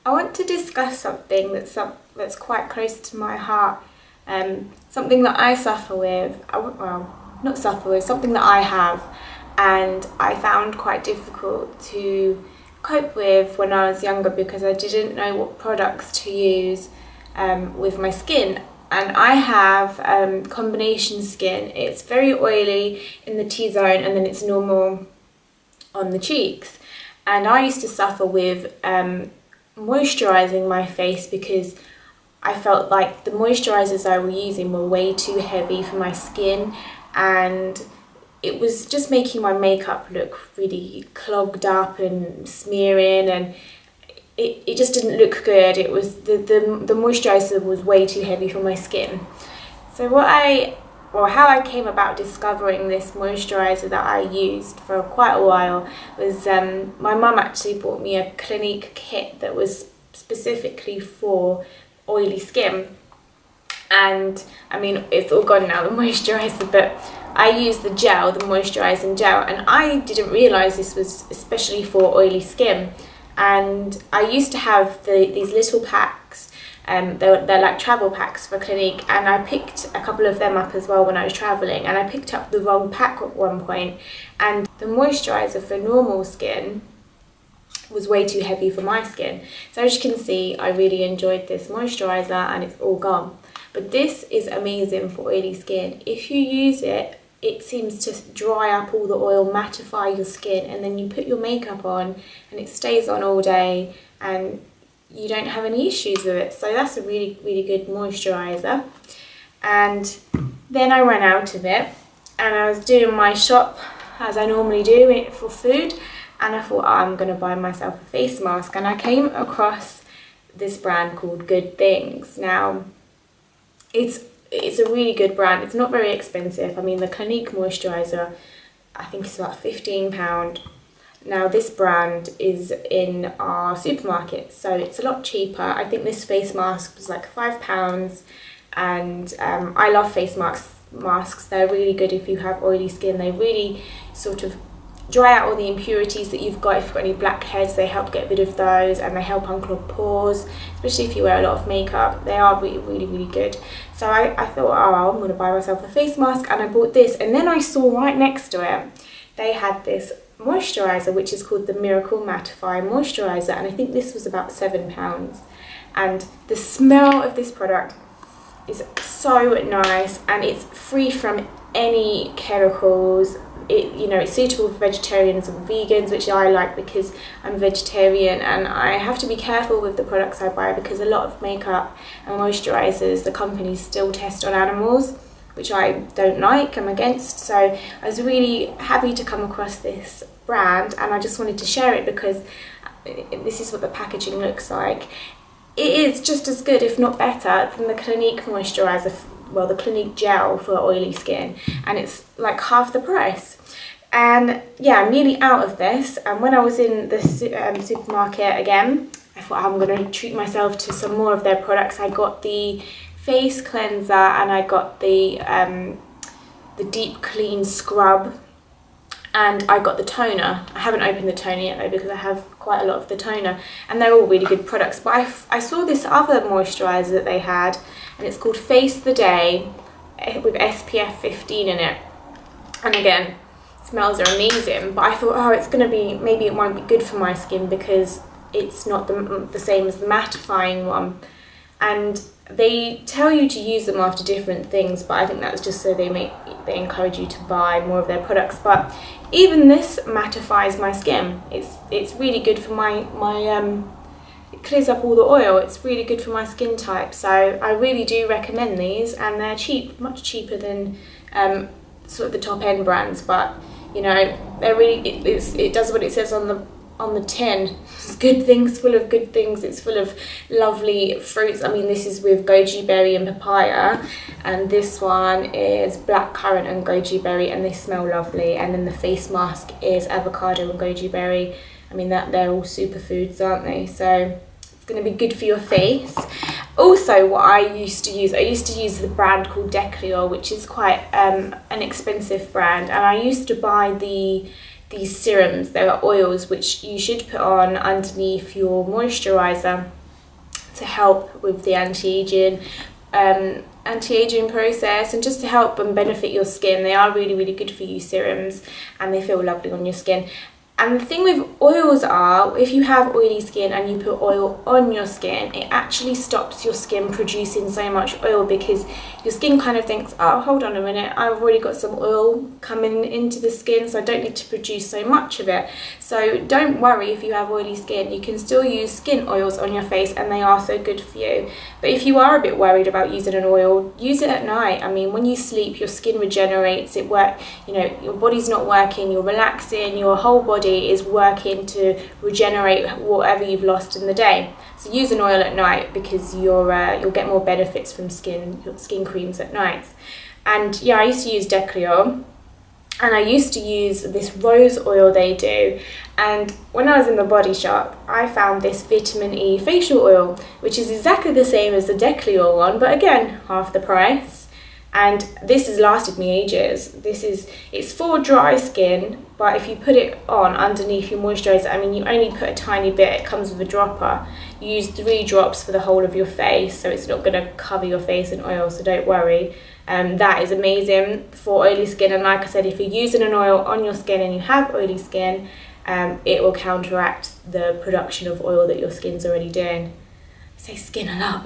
I want to discuss something that's quite close to my heart, something that I suffer with, well, not suffer with, something that I have and I found quite difficult to cope with when I was younger because I didn't know what products to use with my skin. And I have combination skin. It's very oily in the T-zone and then it's normal on the cheeks. And I used to suffer with moisturising my face because I felt like the moisturisers I was using were way too heavy for my skin, and it was just making my makeup look really clogged up and smearing, and it just didn't look good. It was the moisturiser was way too heavy for my skin. So how I came about discovering this moisturiser that I used for quite a while was my mum actually bought me a Clinique kit that was specifically for oily skin. And I mean, it's all gone now, the moisturiser, but I used the gel, the moisturising gel, and I didn't realise this was especially for oily skin. And I used to have these little packs, they're like travel packs for Clinique, and I picked a couple of them up as well when I was travelling, and I picked up the wrong pack at one point, and the moisturiser for normal skin was way too heavy for my skin. So as you can see, I really enjoyed this moisturiser and it's all gone. But this is amazing for oily skin. If you use it, it seems to dry up all the oil, mattify your skin, and then you put your makeup on and it stays on all day and you don't have any issues with it. So that's a really, really good moisturiser. And then I ran out of it and I was doing my shop as I normally do it for food, and I thought, oh, I'm going to buy myself a face mask, and I came across this brand called Good Things. Now, it's a really good brand. It's not very expensive. I mean, the Clinique moisturiser, I think it's about £15. Now, this brand is in our supermarket, so it's a lot cheaper. I think this face mask was like £5, and I love face masks. They're really good if you have oily skin. They really sort of dry out all the impurities that you've got. If you've got any blackheads, they help get rid of those, and they help unclog pores, especially if you wear a lot of makeup. They are really, really, really good. So I thought, oh, I'm going to buy myself a face mask, and I bought this. And then I saw right next to it, they had this moisturiser, which is called the Miracle Mattifying Moisturiser, and I think this was about £7. And the smell of this product is so nice, and it's free from any chemicals. It's suitable for vegetarians and vegans, which I like because I'm vegetarian, and I have to be careful with the products I buy because a lot of makeup and moisturisers, the companies still test on animals, which I don't like, I'm against. So I was really happy to come across this brand, and I just wanted to share it because this is what the packaging looks like. It is just as good, if not better, than the Clinique moisturiser, well, the Clinique gel for oily skin, and it's like half the price. And yeah, I'm nearly out of this, and when I was in the supermarket again, I thought I'm going to treat myself to some more of their products. I got the face cleanser and I got the deep clean scrub, and I got the toner. I haven't opened the toner yet though because I have quite a lot of the toner, and they're all really good products. But I saw this other moisturiser that they had, and it's called Face the Day with SPF 15 in it, and again, smells are amazing. But I thought, oh, it's going to be, maybe it won't be good for my skin because it's not the same as the mattifying one. And they tell you to use them after different things, but I think that's just so they encourage you to buy more of their products. But even this mattifies my skin. It's really good for my it clears up all the oil. It's really good for my skin type. So I really do recommend these, and they're cheap, much cheaper than sort of the top end brands. But you know, they're really, it does what it says on the tin. It's good things, full of good things. It's full of lovely fruits. I mean, this is with goji berry and papaya, and this one is blackcurrant and goji berry, and they smell lovely. And then the face mask is avocado and goji berry. I mean, they're all superfoods, aren't they? So it's going to be good for your face. Also, what I used to use the brand called Declior, which is quite an expensive brand, and I used to buy the these serums. There are oils which you should put on underneath your moisturiser to help with the anti-aging process, and just to help and benefit your skin. They are really, really good for you, serums, and they feel lovely on your skin. And the thing with oils are, if you have oily skin and you put oil on your skin, it actually stops your skin producing so much oil, because your skin kind of thinks, oh, hold on a minute, I've already got some oil coming into the skin, so I don't need to produce so much of it. So don't worry if you have oily skin, you can still use skin oils on your face, and they are so good for you. But if you are a bit worried about using an oil, use it at night. I mean, when you sleep, your skin regenerates, your body's not working, you're relaxing, your whole body is working to regenerate whatever you've lost in the day. So use an oil at night, because you'll get more benefits from skin creams at night. And yeah, I used to use Decleor, and I used to use this rose oil they do, and when I was in the Body Shop I found this vitamin E facial oil, which is exactly the same as the Decleor one, but again half the price. And this has lasted me ages. It's for dry skin, but if you put it on underneath your moisturiser, I mean, you only put a tiny bit, it comes with a dropper. You use 3 drops for the whole of your face, so it's not going to cover your face in oil, so don't worry. That is amazing for oily skin, and like I said, if you're using an oil on your skin and you have oily skin, it will counteract the production of oil that your skin's already doing. I say skin a lot.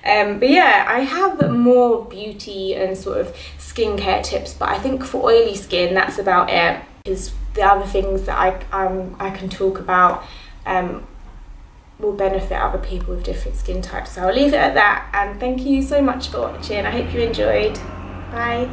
But yeah, I have more beauty and sort of skincare tips, but I think for oily skin that's about it, because the other things that I can talk about will benefit other people with different skin types. So I'll leave it at that, and thank you so much for watching. I hope you enjoyed. Bye.